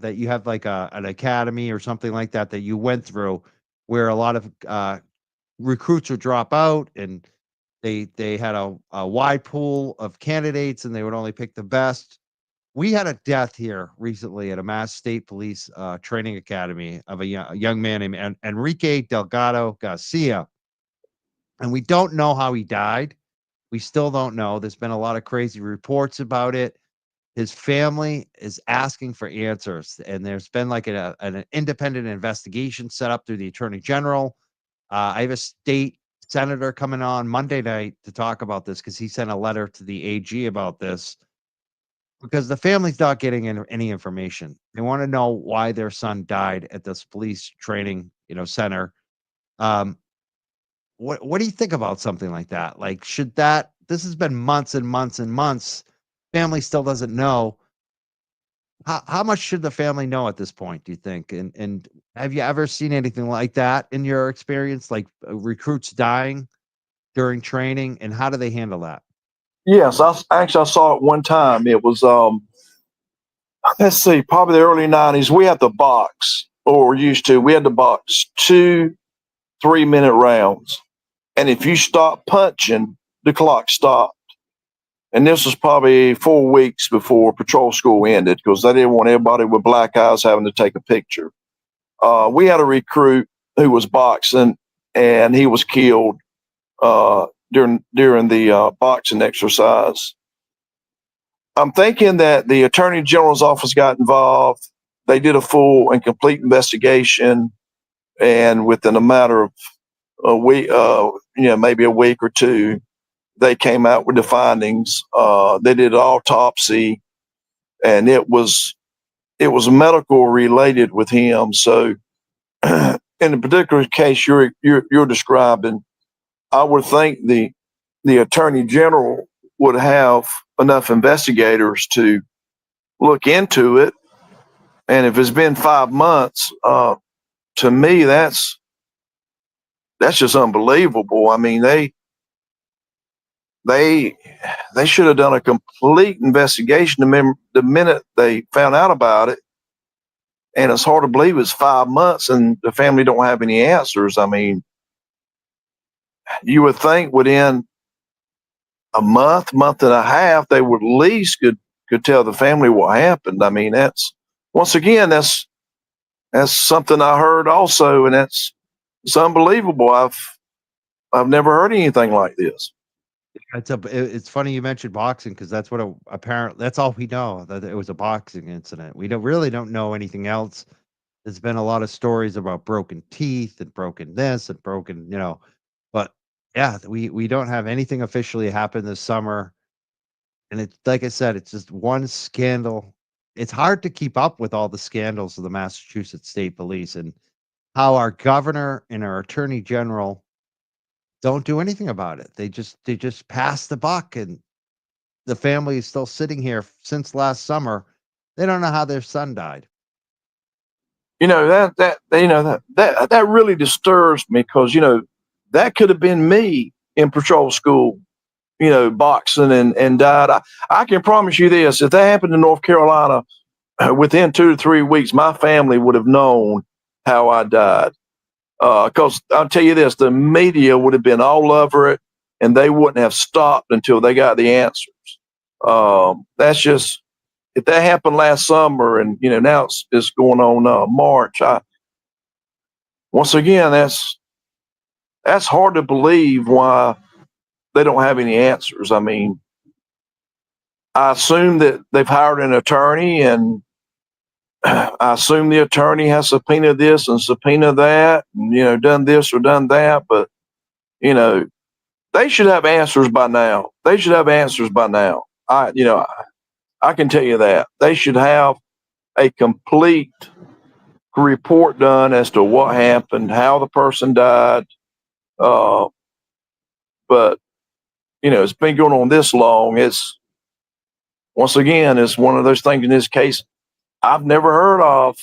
that you have like an academy or something like that that you went through where a lot of recruits would drop out and they had a wide pool of candidates and they would only pick the best. We had a death here recently at a Mass State Police training academy of a young man named Enrique Delgado Garcia, and we don't know how he died. We still don't know. There's been a lot of crazy reports about it. His family is asking for answers, and there's been like an independent investigation set up through the attorney general. I have a state senator coming on Monday night to talk about this because he sent a letter to the AG about this because the family's not getting any information. They want to know why their son died at this police training, center. Um, what do you think about something like that? Like, should that? This has been months and months and months. Family still doesn't know. How much should the family know at this point, do you think? And have you ever seen anything like that in your experience, like recruits dying during training, and how do they handle that? Yes, I saw it one time. It was let's see, probably the early '90s. We had the box, or used to. We had the box 2 3-minute rounds, and if you stopped punching, the clock stopped. And this was probably 4 weeks before patrol school ended because they didn't want everybody with black eyes having to take a picture. We had a recruit who was boxing, and he was killed during the boxing exercise. I'm thinking that the Attorney General's office got involved. They did a full and complete investigation, and within a matter of a week, maybe a week or two, they came out with the findings. They did an autopsy, and it was medical related with him. So, in the particular case you're describing, I would think the Attorney General would have enough investigators to look into it. And if it's been 5 months, to me that's just unbelievable. I mean, they should have done a complete investigation the minute they found out about it. And it's hard to believe it's 5 months and the family don't have any answers. I mean, you would think within a month and a half, they would at least could tell the family what happened. I mean, that's once again, that's something I heard also, and it's unbelievable. I've never heard anything like this. It's funny you mentioned boxing because that's what that's all we know, that it was a boxing incident. We don't know anything else. There's been a lot of stories about broken teeth and broken this and broken, but yeah, we don't have anything officially happen this summer. And it's like I said, it's just one scandal. It's hard to keep up with all the scandals of the Massachusetts State Police and how our governor and our attorney general don't do anything about it. They just pass the buck, and the family is still sitting here since last summer. They don't know how their son died. That really disturbs me because that could have been me in patrol school, boxing and died. I can promise you this: if that happened in North Carolina, within 2 to 3 weeks, my family would have known how I died. Because I'll tell you this, the media would have been all over it, and they wouldn't have stopped until they got the answers. That's just, if that happened last summer, and now it's going on March. Once again, that's hard to believe why they don't have any answers. I mean, I assume that they've hired an attorney, and I assume the attorney has subpoenaed this and subpoenaed that, and done this or done that. But they should have answers by now. They should have answers by now. I can tell you that they should have a complete report done as to what happened, how the person died. But it's been going on this long. It's once again, it's one of those things in this case I've never heard of.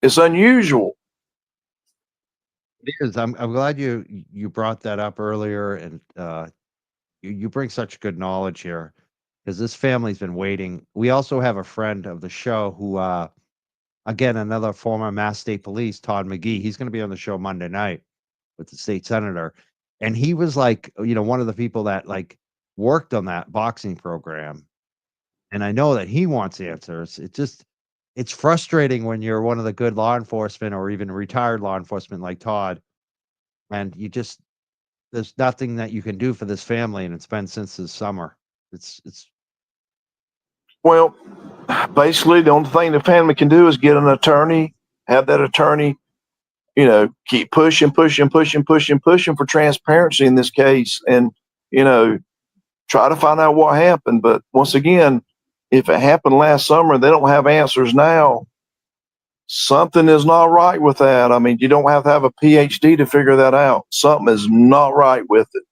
It's unusual. It is. I'm glad you brought that up earlier, and you bring such good knowledge here. because this family's been waiting. We also have a friend of the show who, again, another former Mass State Police, Todd McGee. He's going to be on the show Monday night with the state senator. And he was like, one of the people that like worked on that boxing program. And I know that he wants answers. It's frustrating when you're one of the good law enforcement or even retired law enforcement like Todd, and there's nothing that you can do for this family, and it's been since this summer. It's Well, basically, the only thing the family can do is get an attorney, have that attorney, keep pushing for transparency in this case, and try to find out what happened. But once again, if it happened last summer, they don't have answers now. Something is not right with that. I mean, you don't have to have a PhD to figure that out. Something is not right with it.